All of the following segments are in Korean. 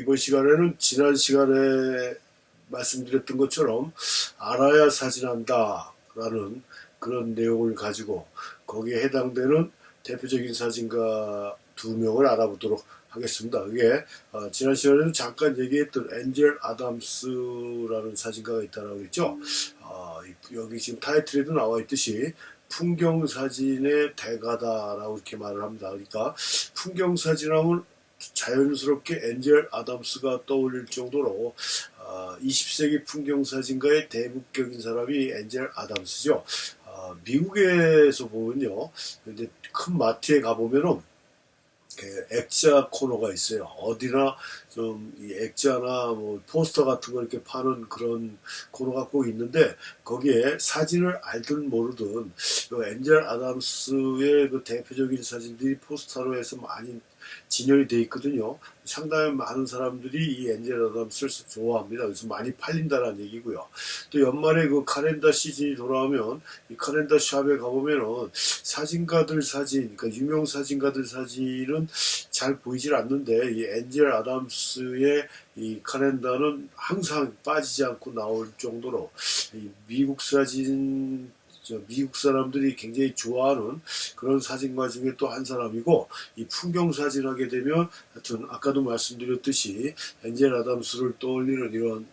이번 시간에는 지난 시간에 말씀드렸던 것처럼 알아야 사진한다 라는 그런 내용을 가지고 거기에 해당되는 대표적인 사진가 2명을 알아보도록 하겠습니다. 그게 지난 시간에는 잠깐 얘기했던 엔젤 아담스라는 사진가가 있다고 했죠. 여기 지금 타이틀에도 나와 있듯이 풍경사진의 대가다라고 이렇게 말을 합니다. 그러니까 풍경사진하면 자연스럽게 엔젤 아담스가 떠올릴 정도로 20세기 풍경사진가의 대표적인 사람이 엔젤 아담스죠. 미국에서 보면요, 근데 큰 마트에 가보면은 액자 코너가 있어요. 어디나 좀 이 액자나 뭐 포스터 같은 거 이렇게 파는 그런 코너가 꼭 있는데 거기에 사진을 알든 모르든 엔젤 아담스의 그 대표적인 사진들이 포스터로 해서 많이 진열이 돼 있거든요. 상당히 많은 사람들이 이 엔젤 아담스를 좋아합니다. 그래서 많이 팔린다는 얘기고요. 또 연말에 그 카렌다 시즌이 돌아오면 이 카렌다 샵에 가보면은 사진가들 사진, 그러니까 유명 사진가들 사진은 잘 보이질 않는데 이 엔젤 아담스의 이 카렌다는 항상 빠지지 않고 나올 정도로 이 미국 사람들이 굉장히 좋아하는 그런 사진가 중에 또 한 사람이고, 이 풍경 사진 하게 되면 하여튼 아까도 말씀드렸듯이 엔젤 아담스를 떠올리는 이런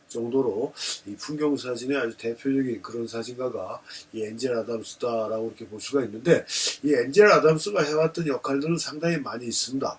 정도로 이 풍경 사진의 아주 대표적인 그런 사진가가 이 엔젤 아담스다라고 이렇게 볼 수가 있는데, 이 엔젤 아담스가 해왔던 역할들은 상당히 많이 있습니다.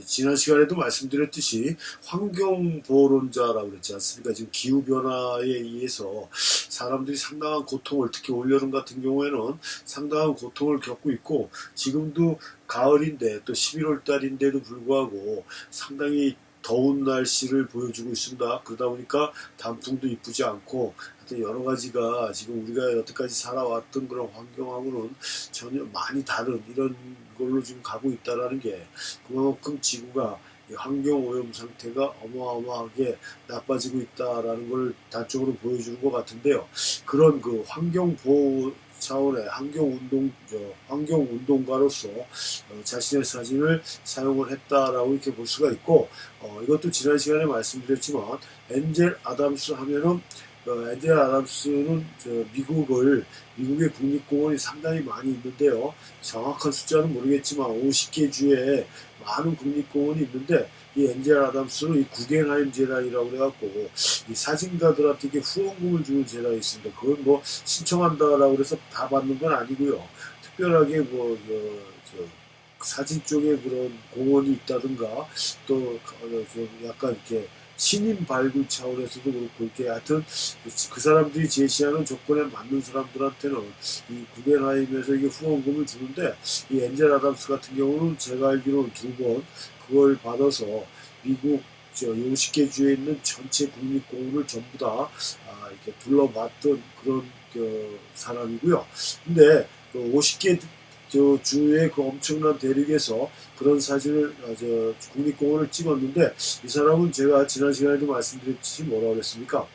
지난 시간에도 말씀드렸듯이 환경보호론자라고 그랬지 않습니까? 지금 기후변화에 의해서 사람들이 상당한 고통을, 특히 올여름 같은 경우에는 상당한 고통을 겪고 있고, 지금도 가을인데 또 11월 달인데도 불구하고 상당히 더운 날씨를 보여주고 있습니다. 그러다 보니까 단풍도 이쁘지 않고 하여튼 여러 가지가 지금 우리가 여태까지 살아왔던 그런 환경하고는 전혀 많이 다른 이런 걸로 지금 가고 있다는 게 그만큼 지구가 환경오염 상태가 어마어마하게 나빠지고 있다는 걸 단적으로 보여주는 것 같은데요. 그런 그 환경보호 차원의 환경운동가로서 자신의 사진을 사용을 했다라고 이렇게 볼 수가 있고, 이것도 지난 시간에 말씀드렸지만 엔젤 아담스 하면은 엔젤 아담스는 미국의 국립공원이 상당히 많이 있는데요. 정확한 숫자는 모르겠지만 50개 주에 많은 국립공원이 있는데, 이 엔젤 아담스는 이 구겐하임 재단이라고 해갖고 이 사진가들한테 이게 후원금을 주는 재단이 있습니다. 그건 뭐 신청한다라고 해서 다 받는 건 아니고요. 특별하게 사진 쪽에 그런 공원이 있다든가 또 좀 약간 이렇게 신인 발굴 차원에서도 그렇고 이렇게 하여튼 그 사람들이 제시하는 조건에 맞는 사람들한테는 이 구겐하임에서 이게 후원금을 주는데, 이 엔젤 아담스 같은 경우는 제가 알기로는 2번 그걸 받아서 미국 50개 주에 있는 전체 국립공원을 전부 다 이렇게 둘러봤던 그런 사람이고요. 근데 50개 주의 그 엄청난 대륙에서 그런 사진을 국립공원을 찍었는데, 이 사람은 제가 지난 시간에도 말씀드렸듯이 뭐라고 그랬습니까?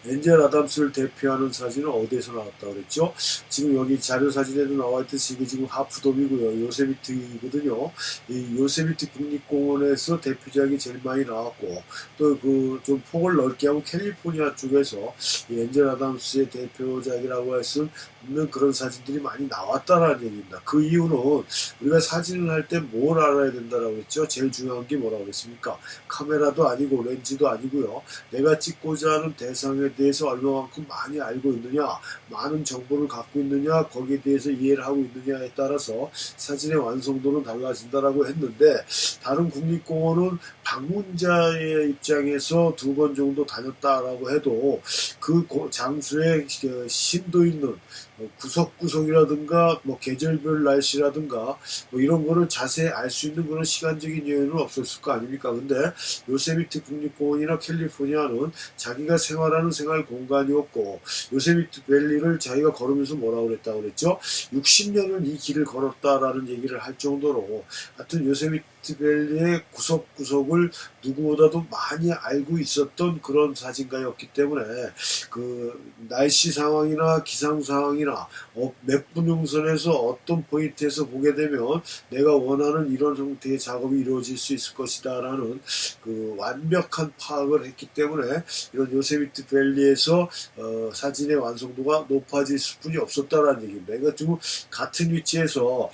엔젤 아담스를 대표하는 사진은 어디에서 나왔다고 그랬죠? 지금 여기 자료 사진에도 나와있듯이 이게 지금 하프돔이고요. 요세미트거든요. 이 요세미트 국립공원에서 대표작이 제일 많이 나왔고, 또 그 좀 폭을 넓게 하면 캘리포니아 쪽에서 이 엔젤 아담스의 대표작이라고 할 수 있는 그런 사진들이 많이 나왔다는 얘기입니다. 그 이유는 우리가 사진을 할 때 뭘 알아야 된다라고 했죠? 제일 중요한 게 뭐라고 했습니까? 카메라도 아니고 렌즈도 아니고요. 내가 찍고자 하는 대상에 대해서 얼마만큼 많이 알고 있느냐, 많은 정보를 갖고 있느냐, 거기에 대해서 이해를 하고 있느냐에 따라서 사진의 완성도는 달라진다라고 했는데, 다른 국립공원은 방문자의 입장에서 2번 정도 다녔다라고 해도 그 장소에 심도 있는 구석구석이라든가 계절별 날씨라든가 이런 거를 자세히 알 수 있는 그런 시간적인 여유는 없었을 거 아닙니까? 근데 요세미트 국립공원이나 캘리포니아는 자기가 생활하는 생활 공간이었고, 요세미트 밸리를 자기가 걸으면서 뭐라고 그랬다고 그랬죠? 60년을 이 길을 걸었다라는 얘기를 할 정도로, 하여튼 요세미트 요세미티밸리의 구석구석을 누구보다도 많이 알고 있었던 그런 사진가였기 때문에 그 날씨 상황이나 기상 상황이나 맵분용선에서 어떤 포인트에서 보게 되면 내가 원하는 이런 형태의 작업이 이루어질 수 있을 것이다 라는 그 완벽한 파악을 했기 때문에 이런 요세미티밸리에서 사진의 완성도가 높아질 수뿐이 없었다라는 얘기입니다. 그러니까 지금 같은 위치에서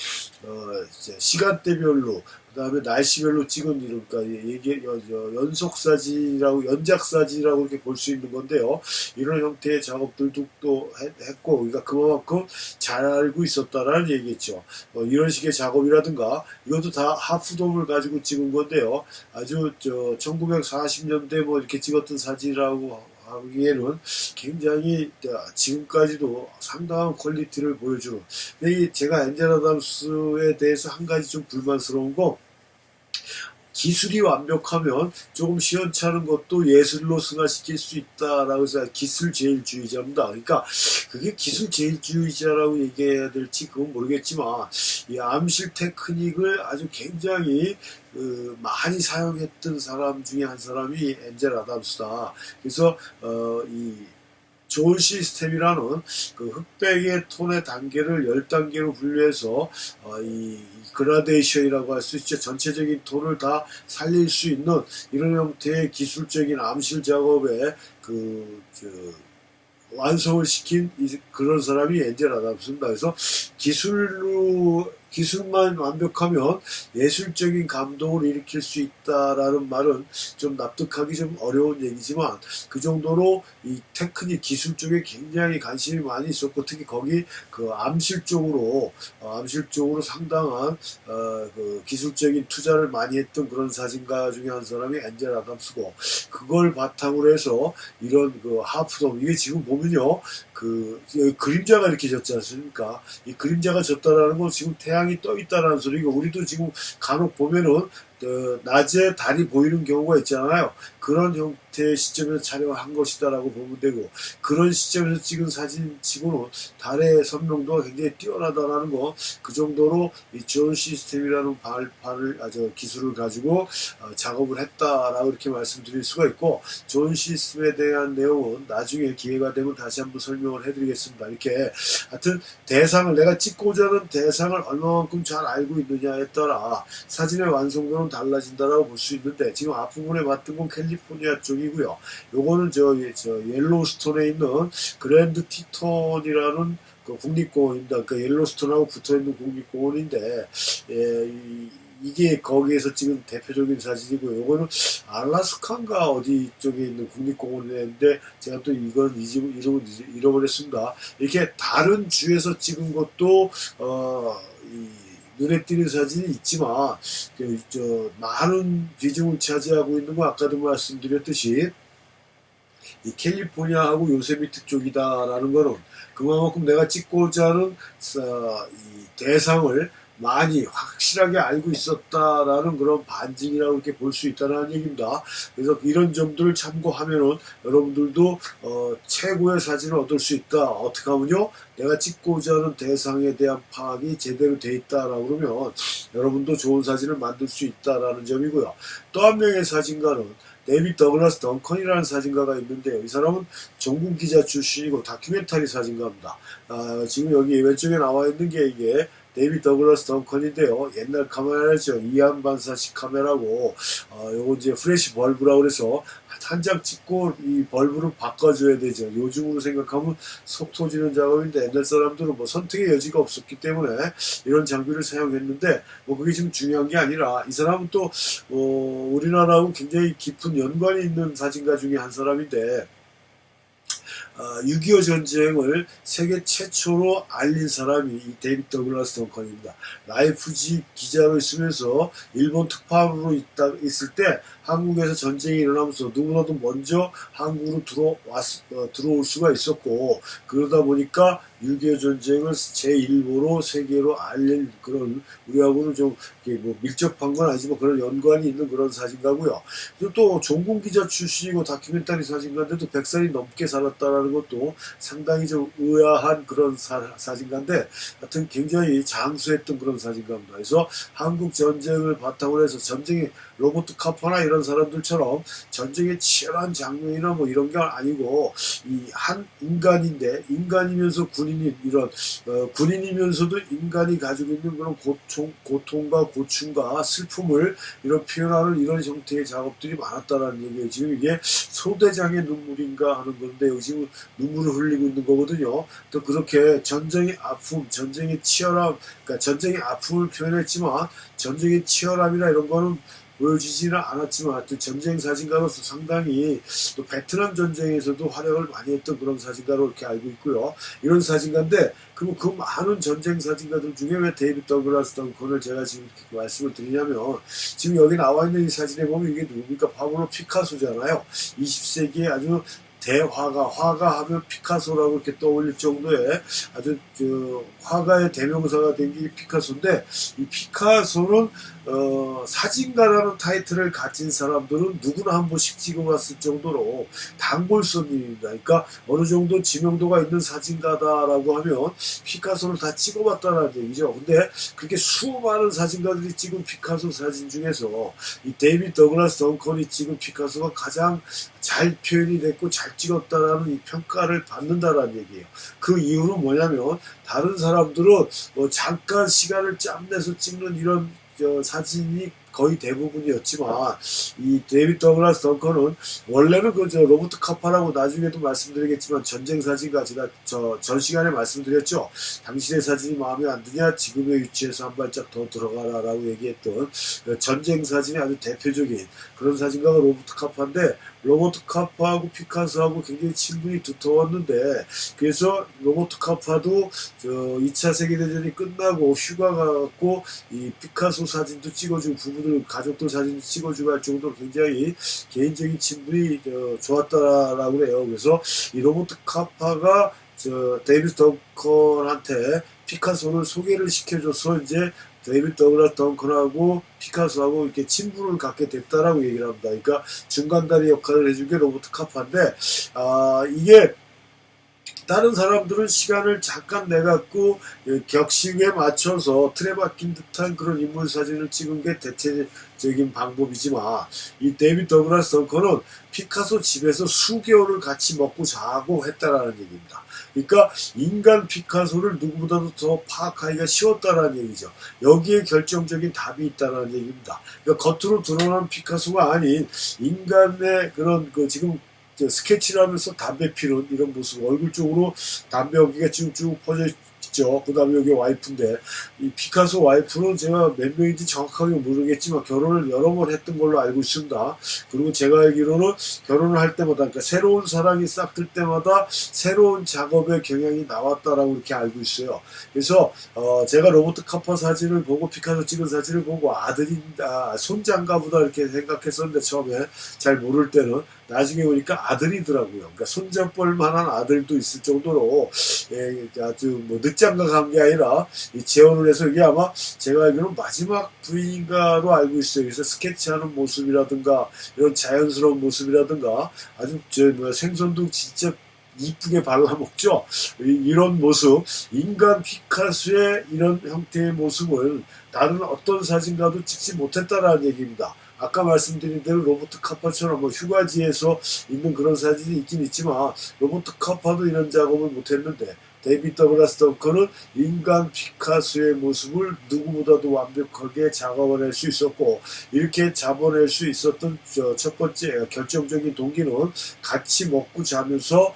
이제 시간대별로 그 다음에 날씨별로 찍은 이러니까 이게 연속 사진이라고 연작 사진이라고 이렇게 볼 수 있는 건데요. 이런 형태의 작업들도 또 했고, 그러니까 그만큼 잘 알고 있었다라는 얘기겠죠. 이런 식의 작업이라든가 이것도 다 하프돔을 가지고 찍은 건데요. 아주 1940년대 뭐 이렇게 찍었던 사진이라고 하기에는 굉장히 지금까지도 상당한 퀄리티를 보여주는. 근데 제가 엔젤 아담스에 대해서 한 가지 좀 불만스러운 거, 기술이 완벽하면 조금 시원찮은 것도 예술로 승화시킬 수 있다라고 해서 기술제일주의자입니다. 그러니까 그게 기술제일주의자라고 얘기해야 될지 그건 모르겠지만 이 암실 테크닉을 아주 굉장히 많이 사용했던 사람 중에 한 사람이 엔젤 아담스다. 그래서 이 좋은 시스템이라는 그 흑백의 톤의 단계를 10단계로 분류해서 이 그라데이션이라고 할 수 있죠. 전체적인 톤을 다 살릴 수 있는 이런 형태의 기술적인 암실 작업에 완성을 시킨 그런 사람이 엔젤 아담스입니다. 그래서 기술만 완벽하면 예술적인 감동을 일으킬 수 있다라는 말은 좀 납득하기 좀 어려운 얘기지만 그 정도로 이 테크닉 기술 쪽에 굉장히 관심이 많이 있었고 특히 거기 그 암실 쪽으로 상당한 그 기술적인 투자를 많이 했던 그런 사진가 중에 한 사람이 엔젤 아담스고 그걸 바탕으로 해서 이런 그 하프돔 이게 지금 보면요 그 그림자가 이렇게 졌지 않습니까? 이 그림자가 졌다라는 건 지금 태양이 떠 있다라는 소리고 우리도 지금 간혹 보면은 낮에 달이 보이는 경우가 있잖아요. 그런 형태의 시점에서 촬영한 것이다라고 보면 되고 그런 시점에서 찍은 사진치고는 달의 선명도가 굉장히 뛰어나다라는 거 그 정도로 이 존 시스템이라는 기술을 가지고 작업을 했다라고 이렇게 말씀드릴 수가 있고 존 시스템에 대한 내용은 나중에 기회가 되면 다시 한번 설명을 해드리겠습니다. 이렇게 하여튼 대상을 내가 찍고자 하는 대상을 얼마만큼 잘 알고 있느냐에 따라 사진의 완성도는 달라진다라고 볼 수 있는데 지금 앞부분에 봤던 건 캘리포니아 쪽이고요. 요거는 저 옐로우스톤에 있는 그랜드 티톤이라는 그 국립공원입니다. 그러니까 옐로우스톤하고 붙어있는 국립공원인데 이게 거기에서 찍은 대표적인 사진이고요. 요거는 알라스카인가 어디 쪽에 있는 국립공원인데 제가 또 이건 이름을 잃어버렸습니다. 이렇게 다른 주에서 찍은 것도 눈에 띄는 사진이 있지만 많은 비중을 차지하고 있는 거 아까도 말씀드렸듯이 이 캘리포니아하고 요세미티 쪽이다라는 거는 그만큼 내가 찍고자 하는 이 대상을 많이 확실하게 알고 있었다라는 그런 반증이라고 이렇게 볼 수 있다는 얘기입니다. 그래서 이런 점들을 참고하면은 여러분들도 최고의 사진을 얻을 수 있다. 어떻게 하면요? 내가 찍고자 하는 대상에 대한 파악이 제대로 돼 있다라고 그러면 여러분도 좋은 사진을 만들 수 있다라는 점이고요. 또 한 명의 사진가는 데이빗 더글라스 덩컨이라는 사진가가 있는데요. 이 사람은 전국 기자 출신이고 다큐멘터리 사진가입니다. 지금 여기 왼쪽에 나와 있는 게 이게 데이빗 더글라스 덩컨인데요. 옛날 카메라죠. 이안 반사식 카메라고 요거 이제 프레시 벌브라고 그래서 한 장 찍고 이 벌브를 바꿔줘야 되죠. 요즘으로 생각하면 속 터지는 작업인데 옛날 사람들은 뭐 선택의 여지가 없었기 때문에 이런 장비를 사용했는데 뭐 그게 지금 중요한 게 아니라 이 사람은 또 우리나라하고 굉장히 깊은 연관이 있는 사진가 중에 한 사람인데 6.25 전쟁을 세계 최초로 알린 사람이 이 데이빗 더글라스 덩컨입니다. 라이프지 기자로 있으면서 일본 특파원으로 있을 때 한국에서 전쟁이 일어나면서 누구나도 먼저 한국으로 들어올 수가 있었고 그러다 보니까 6.25 전쟁을 제1보로 세계로 알린 그런 우리하고는 좀 뭐 밀접한 건 아니지만 그런 연관이 있는 그런 사진가고요. 그리고 또 종군 기자 출신이고 다큐멘터리 사진가인데도 100살이 넘게 살았다라는 사진가라는 것도 상당히 좀 의아한 그런 사진가인데 하여튼 굉장히 장수했던 그런 사진가입니다. 그래서 한국 전쟁을 바탕으로 해서 전쟁의 로버트 카퍼나 이런 사람들처럼 전쟁의 치열한 장면이나 뭐 이런 게 아니고 이 한 인간인데 인간이면서 군인인 이런 군인이면서도 인간이 가지고 있는 그런 고통과 고충과 슬픔을 이런 표현하는 이런 형태의 작업들이 많았다라는 얘기예요. 지금 이게 소대장의 눈물인가 하는 건데 여기 지금 눈물을 흘리고 있는 거거든요. 또 그렇게 전쟁의 아픔, 전쟁의 치열함, 그러니까 전쟁의 아픔을 표현했지만 전쟁의 치열함이나 이런 거는 보여지지는 않았지만 하여튼 전쟁 사진가로서 상당히 또 베트남 전쟁에서도 활약을 많이 했던 그런 사진가로 이렇게 알고 있고요. 이런 사진가인데 그 많은 전쟁 사진가들 중에 왜 데이비드 더글라스 덩컨을 제가 지금 이렇게 말씀을 드리냐면 지금 여기 나와 있는 이 사진에 보면 이게 누굽니까? 파블로 피카소잖아요. 20세기에 아주 화가 하면 피카소라고 이렇게 떠올릴 정도의 아주 화가의 대명사가 된 게 피카소인데 이 피카소는 사진가라는 타이틀을 가진 사람들은 누구나 한 번씩 찍어봤을 정도로 단골손님입니다. 그러니까 어느 정도 지명도가 있는 사진가다라고 하면 피카소를 다 찍어봤다는 얘기죠. 근데 그렇게 수많은 사진가들이 찍은 피카소 사진 중에서 이 데이비드 더글라스 덩컨이 찍은 피카소가 가장 잘 표현이 됐고 잘 찍었다라는 이 평가를 받는다라는 얘기예요. 그 이유는 뭐냐면 다른 사람들은 뭐 잠깐 시간을 짬내서 찍는 이런 사진이 거의 대부분이었지만 이 데이비드 더글라스 덩컨은 원래는 그 로버트 카파라고 나중에도 말씀드리겠지만 전쟁 사진가 제가 전 시간에 말씀드렸죠. 당신의 사진이 마음에 안 드냐 지금의 위치에서 한 발짝 더 들어가라라고 얘기했던 전쟁 사진의 아주 대표적인 그런 사진가가 로버트 카파인데 로버트 카파하고 피카소하고 굉장히 친분이 두터웠는데 그래서 로버트 카파도 2차 세계대전이 끝나고 휴가 가고 이 피카소 사진도 찍어주고 부부들 가족들 사진도 찍어주고 할 정도로 굉장히 개인적인 친분이 좋았다라고 해요. 그래서 이 로버트 카파가 데이비드 덩컨한테 피카소를 소개를 시켜줘서 이제 데이비드 더글라스 덩컨하고 피카소하고 이렇게 친분을 갖게 됐다라고 얘기를 합니다. 그러니까 중간다리 역할을 해준 게 로버트 카파인데 이게 다른 사람들은 시간을 잠깐 내갖고 격식에 맞춰서 틀에 박힌 듯한 그런 인물 사진을 찍은 게 대체적인 방법이지만 이 데이비드 더글라스 덩컨은 피카소 집에서 수개월을 같이 먹고 자고 했다라는 얘기입니다. 그러니까 인간 피카소를 누구보다도 더 파악하기가 쉬웠다라는 얘기죠. 여기에 결정적인 답이 있다라는 얘기입니다. 그러니까 겉으로 드러난 피카소가 아닌 인간의 그런 지금 스케치를 하면서 담배 피는 이런 모습, 얼굴 쪽으로 담배 연기가 쭉 퍼져 있죠. 그 다음에 여기 와이프인데, 이 피카소 와이프는 제가 몇 명인지 정확하게 모르겠지만 결혼을 여러 번 했던 걸로 알고 있습니다. 그리고 제가 알기로는 결혼을 할 때마다, 그러니까 새로운 사랑이 싹 들 때마다 새로운 작업의 경향이 나왔다라고 이렇게 알고 있어요. 그래서 제가 로버트 카파 사진을 보고 피카소 찍은 사진을 보고 손자인가 보다 이렇게 생각했었는데 처음에 잘 모를 때는 나중에 보니까 아들이더라고요. 그러니까 손잡볼 만한 아들도 있을 정도로 아주 뭐 늦장가 간 게 아니라 재혼을 해서 이게 아마 제가 알기로는 마지막 부인인가로 알고 있어요. 그래서 스케치하는 모습이라든가 이런 자연스러운 모습이라든가 아주 생선도 진짜 이쁘게 발라먹죠. 이런 모습, 인간 피카소의 이런 형태의 모습을 다른 어떤 사진가도 찍지 못했다라는 얘기입니다. 아까 말씀드린 대로 로버트 카파처럼 뭐 휴가지에서 있는 그런 사진이 있긴 있지만 로버트 카파도 이런 작업을 못했는데 데이비드 더글라스 덩컨은 인간 피카소의 모습을 누구보다도 완벽하게 잡아낼 수 있었고 이렇게 잡아낼 수 있었던 첫 번째 결정적인 동기는 같이 먹고 자면서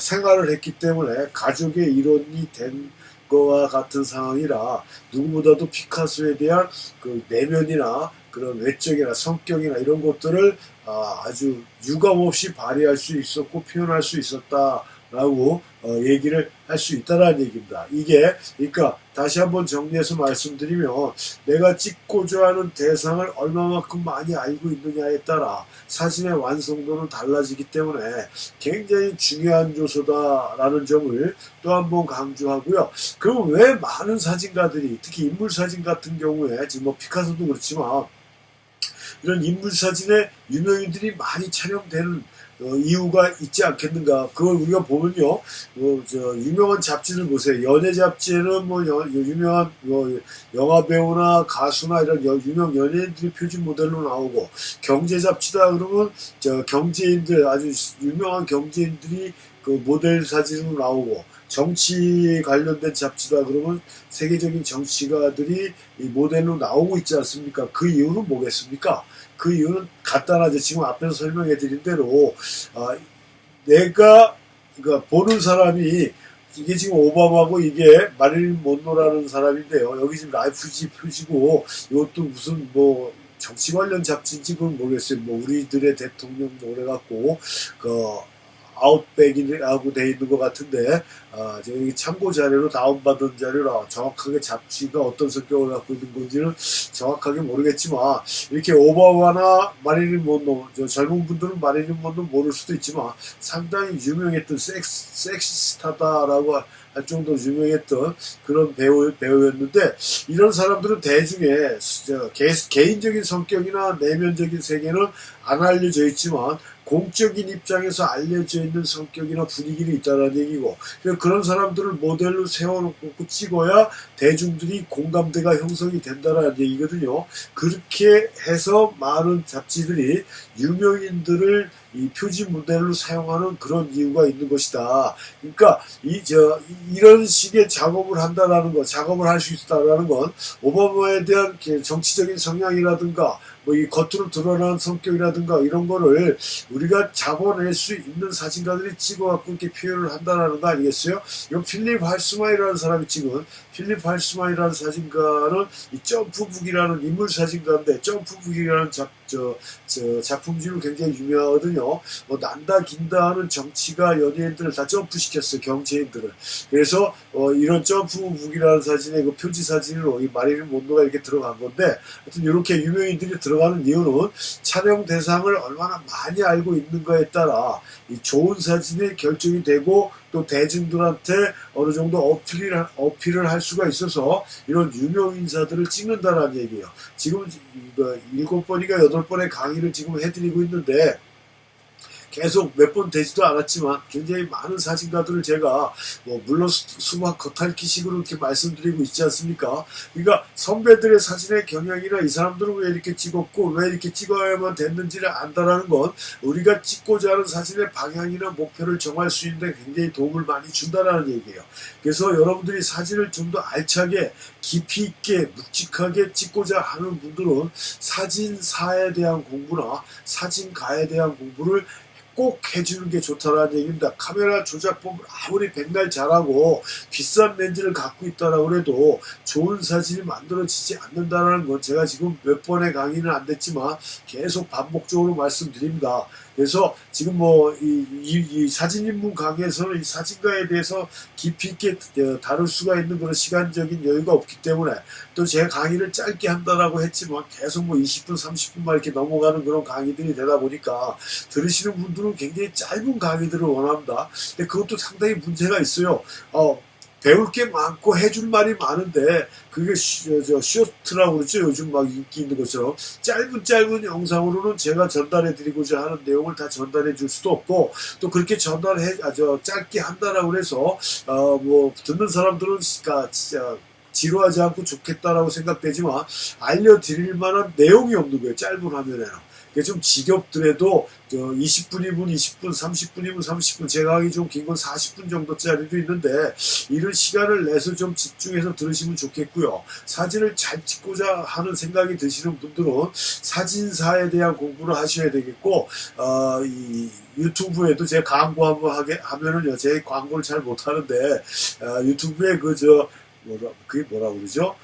생활을 했기 때문에 가족의 일원이 된 거와 같은 상황이라 누구보다도 피카소에 대한 그 내면이나 그런 외적이나 성격이나 이런 것들을 아주 유감없이 발휘할 수 있었고 표현할 수 있었다라고 얘기를 할 수 있다라는 얘기입니다. 이게 그러니까 다시 한번 정리해서 말씀드리면 내가 찍고자 하는 대상을 얼마만큼 많이 알고 있느냐에 따라 사진의 완성도는 달라지기 때문에 굉장히 중요한 요소다라는 점을 또 한번 강조하고요. 그럼 왜 많은 사진가들이 특히 인물 사진 같은 경우에 지금 뭐 피카소도 그렇지만 이런 인물 사진에 유명인들이 많이 촬영되는 이유가 있지 않겠는가. 그걸 우리가 보면요, 유명한 잡지를 보세요. 연예 잡지에는 뭐 유명한 영화 배우나 가수나 이런 유명 연예인들이 표지 모델로 나오고, 경제 잡지다 그러면 경제인들, 아주 유명한 경제인들이 그 모델 사진으로 나오고, 정치 관련된 잡지다 그러면 세계적인 정치가들이 이 모델로 나오고 있지 않습니까? 그 이유는 뭐겠습니까? 그 이유는 간단하죠. 지금 앞에서 설명해 드린 대로 내가 그러니까 보는 사람이, 이게 지금 오바마고 이게 마릴린 먼로라는 사람인데요. 여기 지금 라이프지 표지고, 이것도 무슨 뭐 정치 관련 잡지인지 그건 모르겠어요. 뭐 우리들의 대통령 노래 갖고 아웃백이라고 돼 있는 것 같은데, 저기 참고 자료로 다운받은 자료라 정확하게 잡지가 어떤 성격을 갖고 있는 건지는 정확하게 모르겠지만, 이렇게 오바마나 마릴린 먼로, 젊은 분들은 마릴린 먼로 모를 수도 있지만 상당히 유명했던 섹시스타다라고 할 정도로 유명했던 그런 배우였는데, 이런 사람들은 대중에 개인적인 성격이나 내면적인 세계는 안 알려져 있지만 공적인 입장에서 알려져 있는 성격이나 분위기는 있다는 얘기고, 그런 사람들을 모델로 세워놓고 찍어야 대중들이 공감대가 형성이 된다는 얘기거든요. 그렇게 해서 많은 잡지들이 유명인들을 이 표지 모델로 사용하는 그런 이유가 있는 것이다. 그러니까 이런 식의 작업을 한다라는 것, 작업을 할 수 있다라는 건 오바마에 대한 정치적인 성향이라든가 뭐 이 겉으로 드러난 성격이라든가 이런 거를 우리가 잡아낼 수 있는 사진가들이 찍어갖고 이렇게 표현을 한다는 거 아니겠어요? 이건 필립 할스만이라는 사람이 찍은, 필립 할스만이라는 사진가는 이 점프북이라는 인물 사진가인데, 점프북이라는 작품집을 굉장히 유명하거든요. 뭐 난다 긴다 하는 정치가 연예인들을 다 점프시켰어요, 경제인들을. 그래서 이런 점프북이라는 사진의 그 표지 사진으로 이 마릴린 먼로가 이렇게 들어간 건데, 하여튼 이렇게 유명인들이 들어가는 이유는 촬영 대상을 얼마나 많이 알고 있는 거에 따라 이 좋은 사진이 결정이 되고, 또 대중들한테 어느 정도 어필을 할 수가 있어서 이런 유명 인사들을 찍는다는 얘기예요. 지금 7번인가 8번의 강의를 지금 해드리고 있는데, 계속 몇 번 되지도 않았지만 굉장히 많은 사진가들을 제가 물론 수박 겉핥기식으로 이렇게 말씀드리고 있지 않습니까? 그러니까 선배들의 사진의 경향이나 이 사람들은 왜 이렇게 찍었고 왜 이렇게 찍어야만 됐는지를 안다라는 건 우리가 찍고자 하는 사진의 방향이나 목표를 정할 수 있는데 굉장히 도움을 많이 준다는 얘기예요. 그래서 여러분들이 사진을 좀 더 알차게 깊이 있게 묵직하게 찍고자 하는 분들은 사진사에 대한 공부나 사진가에 대한 공부를 꼭 해주는 게 좋다라는 얘기입니다. 카메라 조작법을 아무리 백날 잘하고 비싼 렌즈를 갖고 있다라고 해도 좋은 사진이 만들어지지 않는다는 건 제가 지금 몇 번의 강의는 안 됐지만 계속 반복적으로 말씀드립니다. 그래서 지금 이 사진인문 강의에서는 이 사진가에 대해서 깊이 있게 다룰 수가 있는 그런 시간적인 여유가 없기 때문에, 또 제 강의를 짧게 한다라고 했지만 계속 20분, 30분만 이렇게 넘어가는 그런 강의들이 되다 보니까 들으시는 분들은 굉장히 짧은 강의들을 원합니다. 근데 그것도 상당히 문제가 있어요. 배울 게 많고 해줄 말이 많은데 그게 쇼트라고 그러죠. 요즘 막 인기 있는 것처럼 짧은 영상으로는 제가 전달해 드리고자 하는 내용을 다 전달해 줄 수도 없고, 또 그렇게 짧게 한다라고 해서 듣는 사람들은 진짜 지루하지 않고 좋겠다라고 생각되지만 알려드릴 만한 내용이 없는 거예요, 짧은 화면에는. 좀 지겹더라도 20분이면 20분, 30분이면 30분, 제가 하기 좀 긴 건 40분 정도짜리도 있는데 이런 시간을 내서 좀 집중해서 들으시면 좋겠고요. 사진을 잘 찍고자 하는 생각이 드시는 분들은 사진사에 대한 공부를 하셔야 되겠고, 이 유튜브에도 제가 광고 한번 하면은요, 제 광고를 잘 못하는데 유튜브에 그게 뭐라고 그러죠?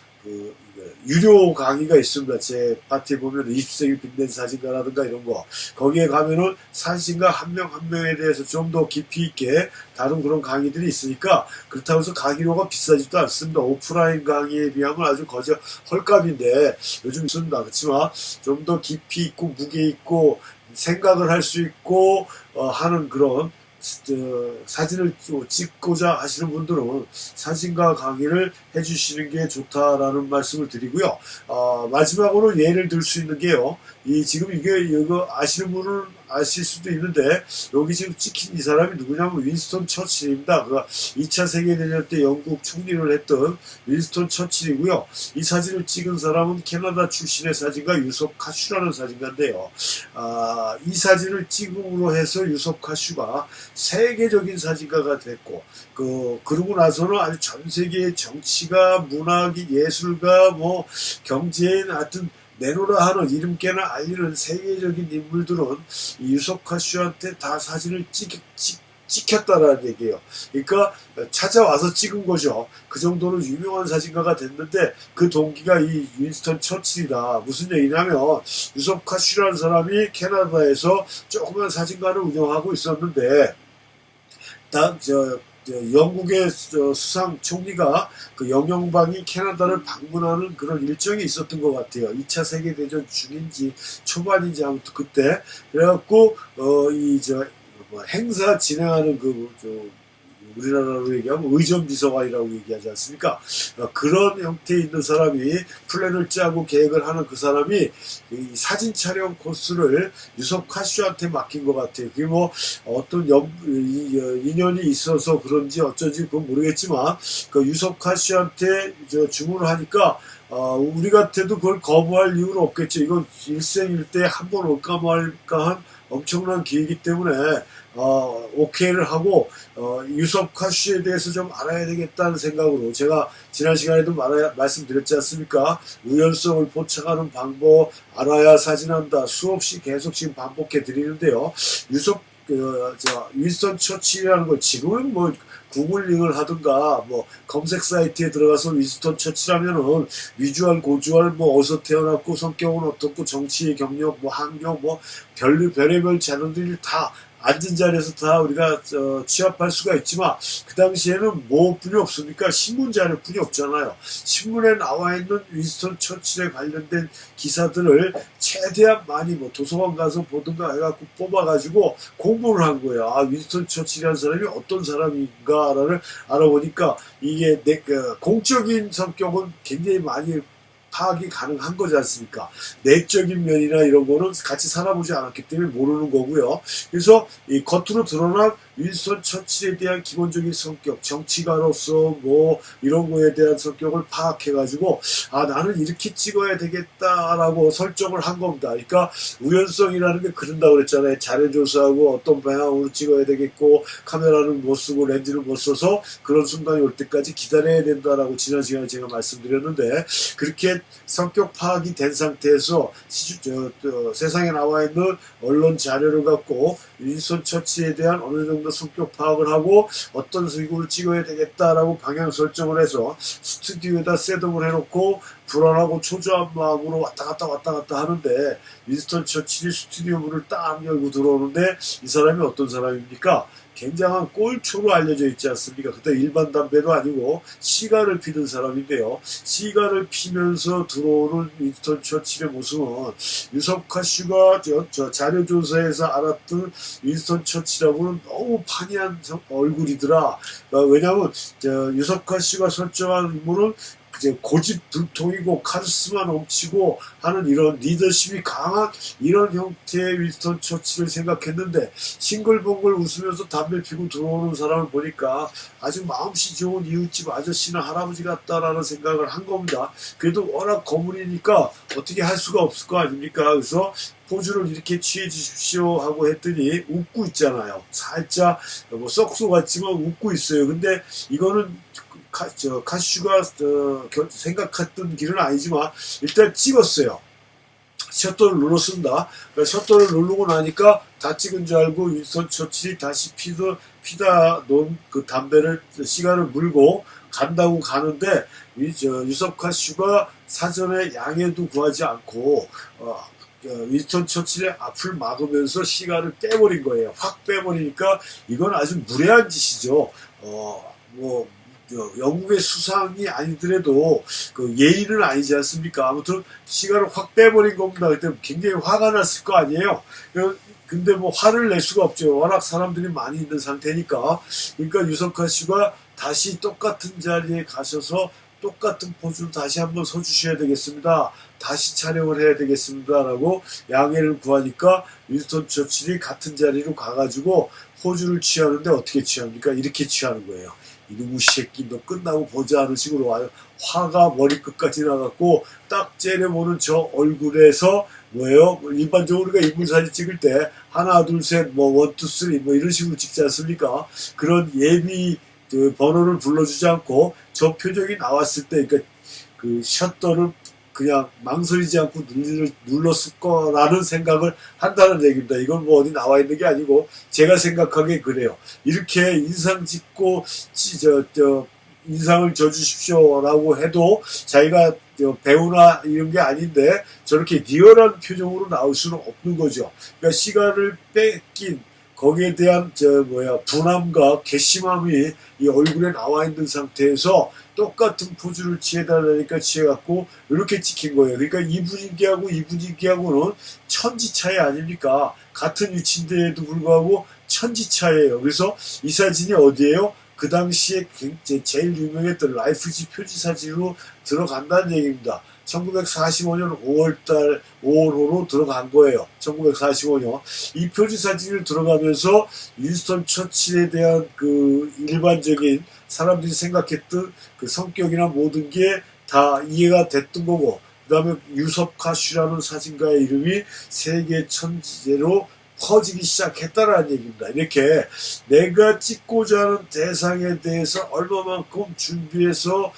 유료 강의가 있습니다. 제 파트에 보면 20세기 빛낸 사진가라든가 이런 거, 거기에 가면은 사진가 한 명 한 명에 대해서 좀 더 깊이 있게 다룬 그런 강의들이 있으니까, 그렇다고 해서 강의료가 비싸지도 않습니다. 오프라인 강의에 비하면 아주 헐값인데 요즘 있습니다. 그렇지만 좀 더 깊이 있고 무게 있고 생각을 할 수 있고 하는 그런 사진을 찍고자 하시는 분들은 사진가 강의를 해주시는 게 좋다라는 말씀을 드리고요. 마지막으로 예를 들 수 있는 게요. 지금 이거 아시는 분은 아실 수도 있는데, 여기 지금 찍힌 이 사람이 누구냐면 윈스턴 처칠입니다. 그가 2차 세계대전 때 영국 총리를 했던 윈스턴 처칠이고요. 이 사진을 찍은 사람은 캐나다 출신의 사진가 유섭 카슈라는 사진가인데요. 이 사진을 찍음으로 해서 유섭 카슈가 세계적인 사진가가 됐고, 그러고 나서는 아주 전 세계의 정치가, 문학이, 예술가, 뭐 경제인, 하여튼 내노라 하는 이름께나 알리는 세계적인 인물들은 이 유섭 카슈한테 다 사진을 찍혔다라는 얘기예요. 그러니까 찾아와서 찍은 거죠. 그 정도로 유명한 사진가가 됐는데, 그 동기가 이 윈스턴 처칠이다. 무슨 얘기냐면 유섭 카슈라는 사람이 캐나다에서 조그만 사진관을 운영하고 있었는데, 영국의 수상 총리가 그 영영방이 캐나다를 방문하는 그런 일정이 있었던 것 같아요. 2차 세계대전 중인지 초반인지 아무튼 그때. 그래갖고, 행사 진행하는 우리나라로 얘기하면 의전비서관이라고 얘기하지 않습니까? 그런 형태에 있는 사람이 플랜을 짜고 계획을 하는 그 사람이 이 사진 촬영 코스를 유섭 카슈한테 맡긴 것 같아요. 그게 뭐 어떤 인연이 있어서 그런지 어쩐지 그건 모르겠지만, 그 유섭 카슈한테 주문을 하니까 우리 같아도 그걸 거부할 이유는 없겠죠. 이건 일생일대 한 번 올까 말까 한 엄청난 기회이기 때문에 오케이를 하고 유섭 카슈에 대해서 좀 알아야 되겠다는 생각으로, 제가 지난 시간에도 말씀드렸지 않습니까? 우연성을 포착하는 방법, 알아야 사진한다, 수없이 계속 지금 반복해 드리는데요. 윈스턴 처칠이라는 걸 지금은 뭐 구글링을 하든가 뭐 검색 사이트에 들어가서 윈스턴 처칠하면은 위주얼 고주얼 뭐 어디서 태어났고 성격은 어떻고 정치의 경력 뭐 학력 뭐 별의별 자료들이 다 앉은 자리에서 다 우리가 취합할 수가 있지만, 그 당시에는 뭐뿐이 없습니까? 신문 자료뿐이 없잖아요. 신문에 나와 있는 윈스턴 처칠에 관련된 기사들을 최대한 많이 뭐 도서관 가서 보든가 해갖고 뽑아가지고 공부를 한 거예요. 윈스턴 처칠이라는 사람이 어떤 사람인가를 알아보니까 이게 공적인 성격은 굉장히 많이 파악이 가능한 거지 않습니까? 내적인 면이나 이런 거는 같이 살아보지 않았기 때문에 모르는 거고요. 그래서 이 겉으로 드러난 윈스턴 처칠에 대한 기본적인 성격, 정치가로서 뭐 이런 거에 대한 성격을 파악해가지고 나는 이렇게 찍어야 되겠다라고 설정을 한 겁니다. 그러니까 우연성이라는 게 그런다고 그랬잖아요. 자료조사하고 어떤 방향으로 찍어야 되겠고 카메라는 못 쓰고 렌즈는 못 써서 그런 순간이 올 때까지 기다려야 된다라고 지난 시간에 제가 말씀드렸는데, 그렇게 성격 파악이 된 상태에서 세상에 나와 있는 언론 자료를 갖고 윈스턴 처칠에 대한 어느 정도 성격 파악을 하고 어떤 식으로 찍어야 되겠다라고 방향 설정을 해서 스튜디오에다 셋업을 해놓고 불안하고 초조한 마음으로 왔다 갔다 하는데, 윈스턴 처칠이 스튜디오 문을 딱 열고 들어오는데 이 사람이 어떤 사람입니까? 굉장한 꼴초로 알려져 있지 않습니까? 그때 일반 담배도 아니고 시가를 피던 사람인데요. 시가를 피면서 들어오는 윈스턴 처칠의 모습은 유섭 카슈가 자료조사에서 알았던 윈스턴 처칠하고는 너무 판이한 얼굴이더라. 왜냐하면 유섭 카슈가 설정한 인물은 고집불통이고 카리스마 넘치고 하는 이런 리더십이 강한 이런 형태의 윈스턴 처칠을 생각했는데, 싱글벙글 웃으면서 담배 피고 들어오는 사람을 보니까 아주 마음씨 좋은 이웃집 아저씨나 할아버지 같다라는 생각을 한 겁니다. 그래도 워낙 거물이니까 어떻게 할 수가 없을 거 아닙니까? 그래서 포즈를 이렇게 취해 주십시오 하고 했더니 웃고 있잖아요. 살짝 뭐 썩소 같지만 웃고 있어요. 근데 이거는 카슈가 생각했던 길은 아니지만 일단 찍었어요. 셔터를 눌렀습니다. 셔터를 누르고 나니까 다 찍은 줄 알고 윈스턴 처칠이 다시 피다 놓은 그 담배를 시간을 물고 간다고 가는데, 유섭 카슈가 사전에 양해도 구하지 않고 윈스턴 처칠의 앞을 막으면서 시간을 빼버린 거예요. 확 빼버리니까 이건 아주 무례한 짓이죠. 영국의 수상이 아니더라도 그 예의는 아니지 않습니까? 아무튼 시간을 확 빼버린 겁니다. 그때 굉장히 화가 났을 거 아니에요. 근데 뭐 화를 낼 수가 없죠. 워낙 사람들이 많이 있는 상태니까. 그러니까 유석환 씨가 다시 똑같은 자리에 가셔서 똑같은 포즈로 다시 한번 서주셔야 되겠습니다. 다시 촬영을 해야 되겠습니다라고 양해를 구하니까 윈스턴 처칠이 같은 자리로 가가지고 포즈를 취하는데 어떻게 취합니까? 이렇게 취하는 거예요. 이놈의 새끼 너 끝나고 보자 하는 식으로 와요. 화가 머리끝까지 나갔고 딱 째려보는 저 얼굴에서 뭐예요? 일반적으로 우리가 인물사진 찍을 때 하나 둘셋 뭐 원 투 쓰리 뭐 이런 식으로 찍지 않습니까? 그런 예비 그 번호를 불러주지 않고 저 표정이 나왔을 때 그러니까 그 셔터를 그냥 망설이지 않고 눌렀을 거라는 생각을 한다는 얘기입니다. 이건 뭐 어디 나와 있는 게 아니고 제가 생각하기에 그래요. 이렇게 인상 짓고 인상을 줘주십시오라고 해도 자기가 배우나 이런 게 아닌데 저렇게 리얼한 표정으로 나올 수는 없는 거죠. 그러니까 시간을 뺏긴 거기에 대한 분함과 괘씸함이 이 얼굴에 나와 있는 상태에서 똑같은 포즈를 취해달라니까 취해갖고 이렇게 찍힌 거예요. 그러니까 이 분위기하고는 천지 차이 아닙니까? 같은 위치인데도 불구하고 천지 차이예요. 그래서 이 사진이 어디예요? 그 당시에 제일 유명했던 라이프지 표지 사진으로 들어간다는 얘기입니다. 1945년 5월호로 들어간 거예요. 1945년. 이 표지 사진을 들어가면서 윈스턴 처칠에 대한 그 일반적인 사람들이 생각했던 그 성격이나 모든 게 다 이해가 됐던 거고, 그 다음에 유섭카 씨라는 사진가의 이름이 세계 천지로 퍼지기 시작했다라는 얘기입니다. 이렇게 내가 찍고자 하는 대상에 대해서 얼마만큼 준비해서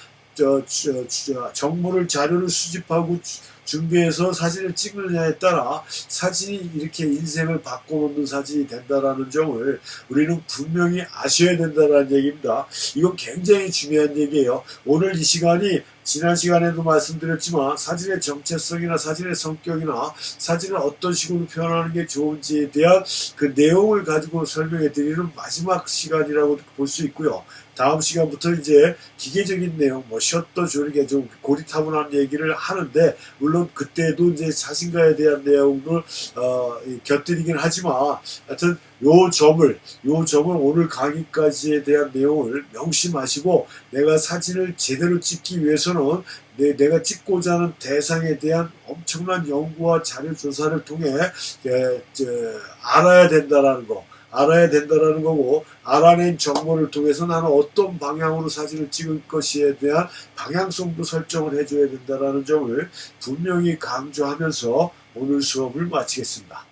정보를 자료를 수집하고 준비해서 사진을 찍느냐에 따라 사진이 이렇게 인생을 바꿔놓는 사진이 된다라는 점을 우리는 분명히 아셔야 된다라는 얘기입니다. 이건 굉장히 중요한 얘기예요. 오늘 이 시간이 지난 시간에도 말씀드렸지만 사진의 정체성이나 사진의 성격이나 사진을 어떤 식으로 표현하는 게 좋은지에 대한 그 내용을 가지고 설명해 드리는 마지막 시간이라고 볼 수 있고요. 다음 시간부터 이제 기계적인 내용, 뭐 셔터 조리개 좀 고리타분한 얘기를 하는데, 물론 그때도 이제 자신과에 대한 내용을 곁들이긴 하지만, 하여튼 요 점을 오늘 강의까지에 대한 내용을 명심하시고, 내가 사진을 제대로 찍기 위해서는 내가 찍고자 하는 대상에 대한 엄청난 연구와 자료 조사를 통해 알아야 된다는 거고, 알아낸 정보를 통해서 나는 어떤 방향으로 사진을 찍을 것이에 대한 방향성도 설정을 해줘야 된다는 점을 분명히 강조하면서 오늘 수업을 마치겠습니다.